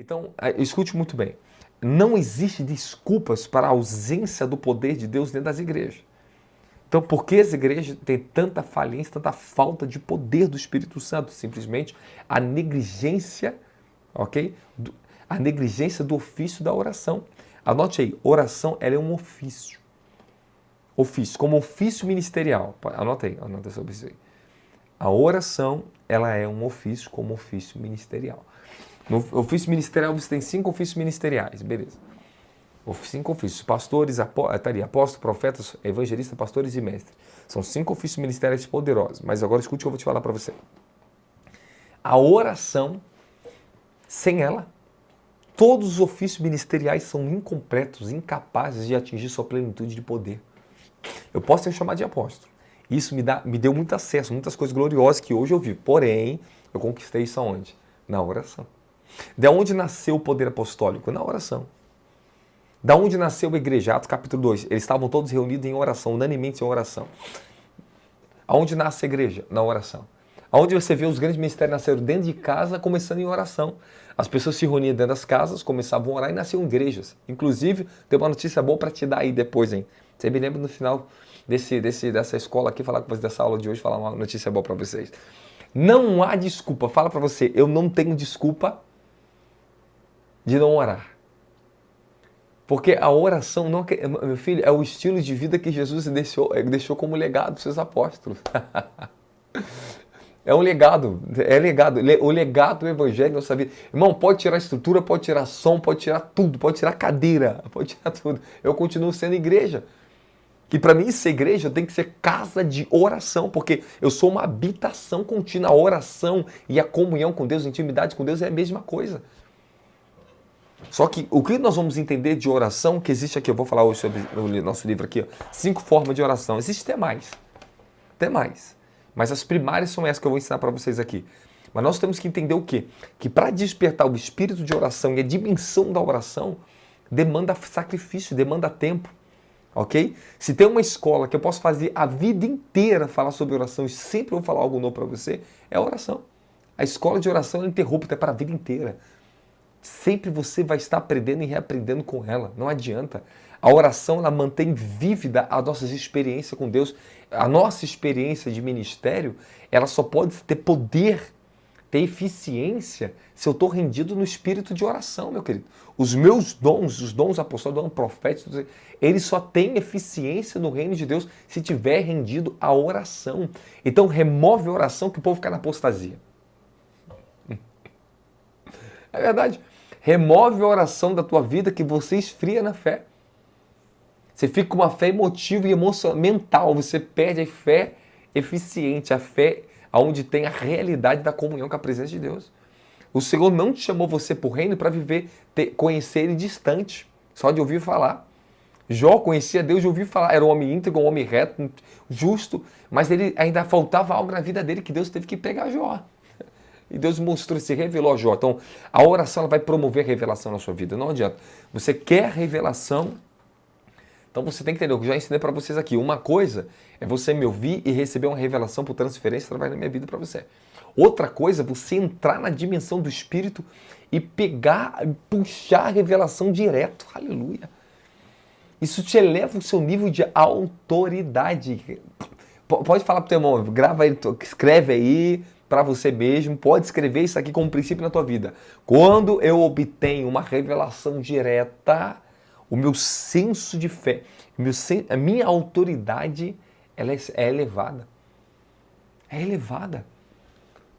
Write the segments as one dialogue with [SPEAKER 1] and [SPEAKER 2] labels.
[SPEAKER 1] Então, escute muito bem. Não existe desculpas para a ausência do poder de Deus dentro das igrejas. Então, por que as igrejas têm tanta falência, tanta falta de poder do Espírito Santo? Simplesmente a negligência, ok? A negligência do ofício da oração. Anote aí, oração ela é um ofício. Ofício, como ofício ministerial. Anota sobre isso aí. A oração, ela é um ofício como ofício ministerial. No ofício ministerial você tem 5 ofícios ministeriais, beleza. 5 ofícios, pastores, apóstolos, profetas, evangelistas, pastores e mestres. São 5 ofícios ministeriais poderosos. Mas agora escute o que eu vou te falar para você. A oração, sem ela, todos os ofícios ministeriais são incompletos, incapazes de atingir sua plenitude de poder. Eu posso ser chamado de apóstolo. Isso me deu muito acesso, muitas coisas gloriosas que hoje eu vivo. Porém, eu conquistei isso aonde? Na oração. De onde nasceu o poder apostólico? Na oração. Da onde nasceu o igrejato, capítulo 2? Eles estavam todos reunidos em oração, unanimemente em oração. Aonde nasce a igreja? Na oração. Aonde você vê os grandes ministérios nasceram dentro de casa, começando em oração. As pessoas se reuniam dentro das casas, começavam a orar e nasciam igrejas. Inclusive, tem uma notícia boa para te dar aí depois, hein? Você me lembra no final dessa escola aqui, falar com vocês dessa aula de hoje, falar uma notícia boa para vocês. Não há desculpa. Fala para você, eu não tenho desculpa de não orar. Porque a oração, não, meu filho, é o estilo de vida que Jesus deixou como legado dos seus apóstolos. É um legado, o legado do evangelho na nossa vida. Irmão, pode tirar estrutura, pode tirar som, pode tirar tudo, pode tirar cadeira, pode tirar tudo. Eu continuo sendo igreja. E para mim ser igreja tem que ser casa de oração, porque eu sou uma habitação contínua. A oração e a comunhão com Deus, a intimidade com Deus é a mesma coisa. Só que o que nós vamos entender de oração, que existe aqui, eu vou falar hoje sobre o nosso livro aqui, 5 formas de oração. Existe até mais. Até mais. Mas as primárias são essas que eu vou ensinar para vocês aqui. Mas nós temos que entender o quê? Que para despertar o espírito de oração e a dimensão da oração, demanda sacrifício, demanda tempo. Ok? Se tem uma escola que eu posso fazer a vida inteira falar sobre oração e sempre vou falar algo novo para você, é a oração. A escola de oração é ininterrupta, é para a vida inteira. Sempre você vai estar aprendendo e reaprendendo com ela. Não adianta. A oração, ela mantém vívida as nossas experiências com Deus. A nossa experiência de ministério, ela só pode ter poder, ter eficiência, se eu estou rendido no espírito de oração, meu querido. Os meus dons, os dons apostólicos, dons proféticos, eles só têm eficiência no reino de Deus se tiver rendido à oração. Então remove a oração que o povo fica na apostasia. É verdade. Remove a oração da tua vida que você esfria na fé. Você fica com uma fé emotiva e mental. Você perde a fé eficiente, a fé onde tem a realidade da comunhão com a presença de Deus. O Senhor não te chamou você para o reino para viver, conhecer Ele distante, só de ouvir falar. Jó conhecia Deus de ouvir falar, era um homem íntegro, um homem reto, justo, mas ele ainda faltava algo na vida dele que Deus teve que pegar Jó. E Deus mostrou, se revelou a Jó. Então, a oração ela vai promover a revelação na sua vida. Não adianta. Você quer revelação, então você tem que entender. Eu já ensinei para vocês aqui. Uma coisa é você me ouvir e receber uma revelação por transferência através da minha vida para você. Outra coisa é você entrar na dimensão do Espírito e pegar, puxar a revelação direto. Aleluia. Isso te eleva o seu nível de autoridade. Pode falar para o teu irmão, grava aí, escreve aí, para você mesmo, pode escrever isso aqui como princípio na tua vida. Quando eu obtenho uma revelação direta, o meu senso de fé, a minha autoridade, ela é elevada. É elevada.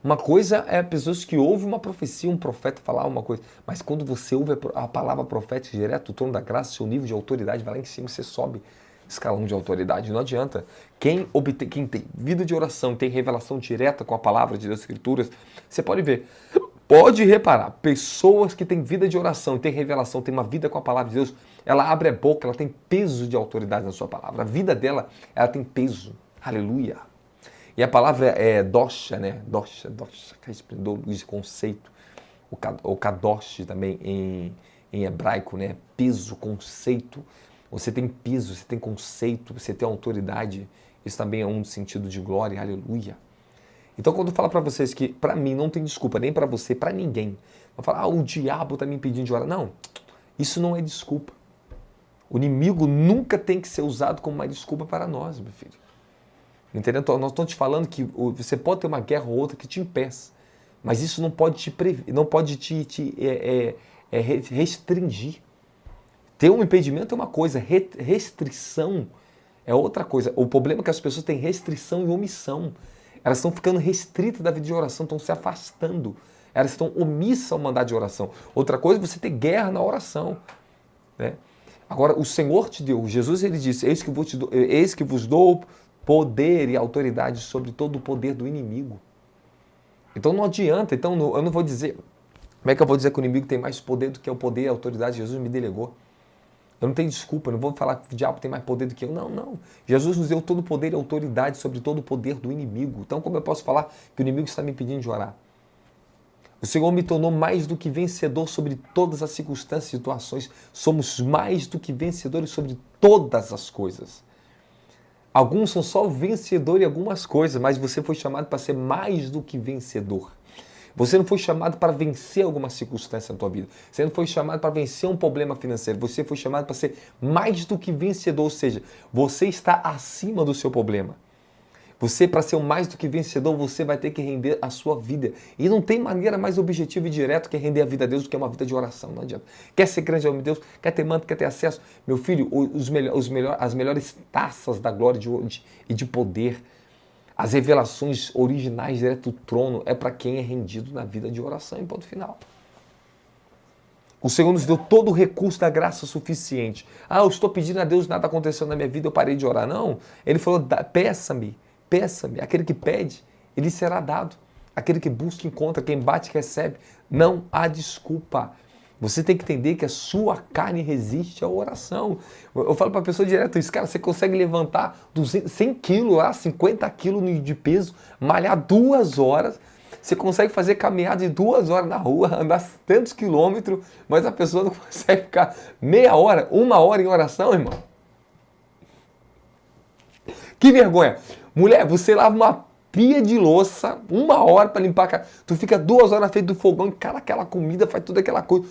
[SPEAKER 1] Uma coisa é pessoas que ouvem uma profecia, um profeta falar uma coisa, mas quando você ouve a palavra profética direto, o trono da graça, seu nível de autoridade vai lá em cima, você sobe escalão de autoridade, não adianta. Quem tem vida de oração, tem revelação direta com a palavra de Deus, Escrituras, você pode ver, pode reparar, pessoas que têm vida de oração, tem revelação, tem uma vida com a palavra de Deus, ela abre a boca, ela tem peso de autoridade na sua palavra, a vida dela, ela tem peso, aleluia. E a palavra é dosha, né? Dosha, que esplendor, luz e conceito, o kadosh também em hebraico, né? Peso, conceito. Você tem peso, você tem conceito, você tem autoridade. Isso também é um sentido de glória, aleluia. Então, quando eu falo para vocês que, para mim, não tem desculpa, nem para você, para ninguém. Vai falar, o diabo está me impedindo de orar. Não, isso não é desculpa. O inimigo nunca tem que ser usado como uma desculpa para nós, meu filho. Entendeu? Nós estamos te falando que você pode ter uma guerra ou outra que te impeça, mas isso não pode restringir. Ter um impedimento é uma coisa, restrição é outra coisa. O problema é que as pessoas têm restrição e omissão. Elas estão ficando restritas da vida de oração, estão se afastando. Elas estão omissas ao mandar de oração. Outra coisa é você ter guerra na oração, né? Agora, o Senhor te deu, Jesus ele disse, eis que vos dou poder e autoridade sobre todo o poder do inimigo. Então não adianta, eu não vou dizer, como é que eu vou dizer que o inimigo tem mais poder do que o poder e a autoridade que Jesus me delegou? Eu não tenho desculpa, eu não vou falar que o diabo tem mais poder do que eu. Não, não. Jesus nos deu todo o poder e autoridade sobre todo o poder do inimigo. Então como eu posso falar que o inimigo está me impedindo de orar? O Senhor me tornou mais do que vencedor sobre todas as circunstâncias e situações. Somos mais do que vencedores sobre todas as coisas. Alguns são só vencedores em algumas coisas, mas você foi chamado para ser mais do que vencedor. Você não foi chamado para vencer alguma circunstância na tua vida. Você não foi chamado para vencer um problema financeiro. Você foi chamado para ser mais do que vencedor, ou seja, você está acima do seu problema. Você, para ser mais do que vencedor, você vai ter que render a sua vida. E não tem maneira mais objetiva e direta que render a vida a Deus do que uma vida de oração. Não adianta. Quer ser grande ao meu Deus? Quer ter manto? Quer ter acesso? Meu filho, as melhores taças da glória e de poder, as revelações originais direto do trono, é para quem é rendido na vida de oração, em ponto final. O Senhor nos deu todo o recurso da graça suficiente. Eu estou pedindo a Deus, nada aconteceu na minha vida, eu parei de orar. Não, Ele falou, peça-me. Peça-me, aquele que pede, ele será dado. Aquele que busca, encontra, quem bate, recebe. Não há desculpa. Você tem que entender que a sua carne resiste à oração. Eu falo para a pessoa direto isso, cara, você consegue levantar 100 quilos lá, 50 quilos de peso, malhar 2 horas, você consegue fazer caminhada de 2 horas na rua, andar tantos quilômetros, mas a pessoa não consegue ficar meia hora, 1 hora em oração, irmão. Que vergonha! Mulher, você lava uma pia de louça, 1 hora para limpar a casa. Tu fica 2 horas na frente do fogão, encara aquela comida, faz toda aquela coisa.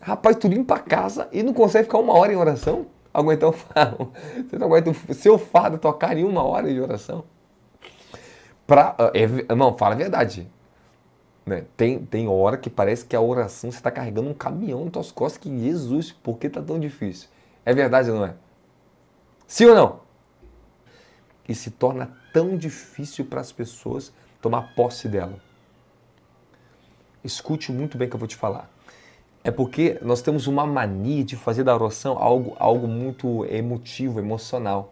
[SPEAKER 1] Rapaz, tu limpa a casa e não consegue ficar 1 hora em oração? Aguentar o fardo. Você não aguenta o seu fardo tocar em 1 hora de oração? Não, fala a verdade. Né? Tem hora que parece que a oração você está carregando um caminhão nas tuas costas, que Jesus, por que está tão difícil? É verdade ou não é? Sim ou não? E se torna tão difícil para as pessoas tomar posse dela. Escute muito bem o que eu vou te falar. É porque nós temos uma mania de fazer da oração algo muito emotivo, emocional.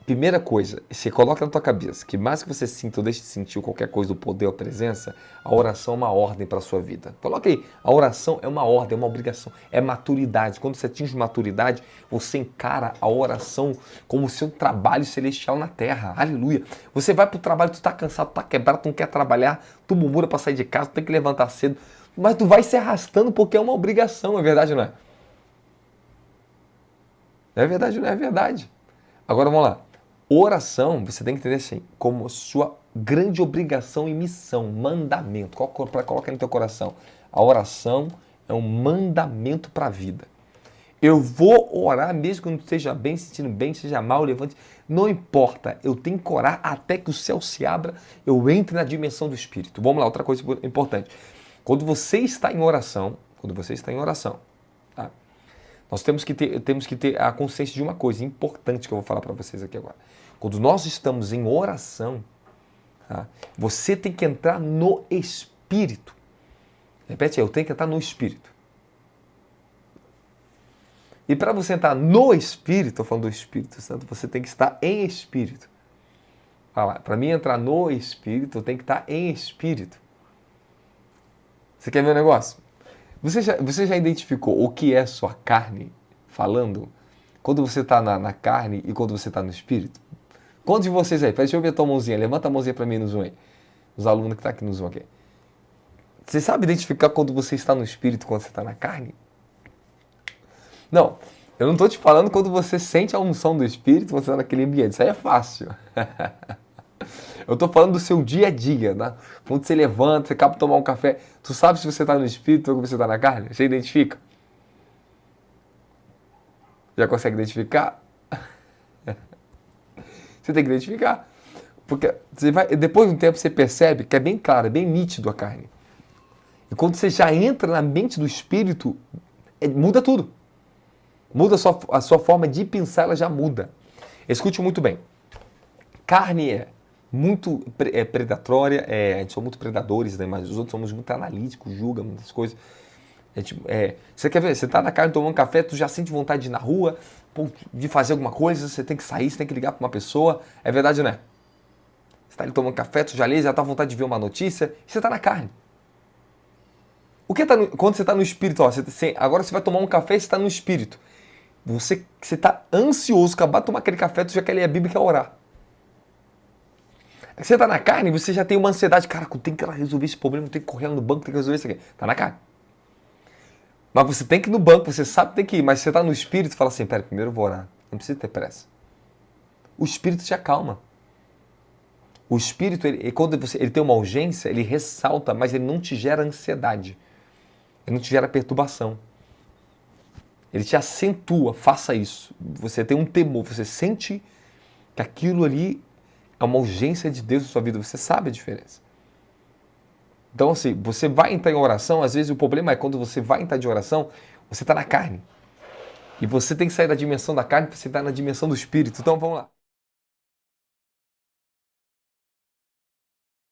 [SPEAKER 1] Primeira coisa, você coloca na tua cabeça que mais que você sinta ou deixe de sentir qualquer coisa do poder ou presença, a oração é uma ordem para a sua vida. Coloca aí, a oração é uma ordem, é uma obrigação, é maturidade. Quando você atinge maturidade, você encara a oração como o seu trabalho celestial na terra. Aleluia. Você vai para o trabalho, tu está cansado, tu está quebrado, tu não quer trabalhar, tu murmura para sair de casa, tu tem que levantar cedo, mas tu vai se arrastando porque é uma obrigação, é verdade ou não é? Não é verdade ou não é verdade? Agora vamos lá. Oração, você tem que entender assim, como sua grande obrigação e missão, mandamento. Coloca no teu coração. A oração é um mandamento para a vida. Eu vou orar mesmo que eu não esteja bem, sentindo bem, seja mal, levante. Não importa, eu tenho que orar até que o céu se abra, eu entre na dimensão do Espírito. Vamos lá, outra coisa importante. Quando você está em oração, tá? Nós temos que ter a consciência de uma coisa importante que eu vou falar para vocês aqui agora. Quando nós estamos em oração, tá? Você tem que entrar no Espírito. Repete aí, eu tenho que entrar no Espírito. E para você entrar no Espírito, estou falando do Espírito Santo, você tem que estar em Espírito. Para mim entrar no Espírito, eu tenho que estar em Espírito. Você quer ver um negócio? Você já identificou o que é sua carne falando? Quando você está na carne e quando você está no Espírito? Quantos de vocês aí? Deixa eu ver a tua mãozinha. Levanta a mãozinha para mim no Zoom aí. Os alunos que estão aqui no Zoom aqui. Você sabe identificar quando você está no Espírito e quando você está na carne? Não, eu não estou te falando quando você sente a unção do Espírito, você está naquele ambiente. Isso aí é fácil. Eu tô falando do seu dia a dia, né? Quando você levanta, você acaba de tomar um café, tu sabe se você tá no espírito ou se você tá na carne? Você identifica? Já consegue identificar? Você tem que identificar. Porque você vai, depois de um tempo você percebe que é bem claro, é bem nítido a carne. E quando você já entra na mente do espírito, muda tudo. Muda a sua forma de pensar, ela já muda. Escute muito bem. Carne é muito predatória, a gente somos muito predadores, né? Mas os outros somos muito analíticos, julgam muitas coisas. Você quer ver? Você tá na carne tomando café, tu já sente vontade de ir na rua, de fazer alguma coisa, você tem que sair, você tem que ligar para uma pessoa. É verdade, né? Você tá ali tomando café, tu já lê, já tá com vontade de ver uma notícia, e você tá na carne. Quando você tá no espírito, ó, agora você vai tomar um café e você tá no espírito. Você tá ansioso, acabar de tomar aquele café, tu já quer ler a Bíblia e quer orar. Você tá na carne, você já tem uma ansiedade, cara, eu tenho que resolver esse problema, eu tenho que correr no banco, tenho que resolver isso aqui. Tá na carne. Mas você tem que ir no banco, você sabe que tem que ir, mas você tá no espírito e fala assim, pera, primeiro eu vou orar, não precisa ter pressa. O espírito te acalma. O espírito, quando ele tem uma urgência, ele ressalta, mas ele não te gera ansiedade. Ele não te gera perturbação. Ele te acentua, faça isso. Você tem um temor, você sente que aquilo ali é uma urgência de Deus na sua vida, você sabe a diferença. Então, assim, você vai entrar em oração, às vezes o problema é quando você vai entrar de oração, você está na carne. E você tem que sair da dimensão da carne para você estar na dimensão do espírito. Então, vamos lá.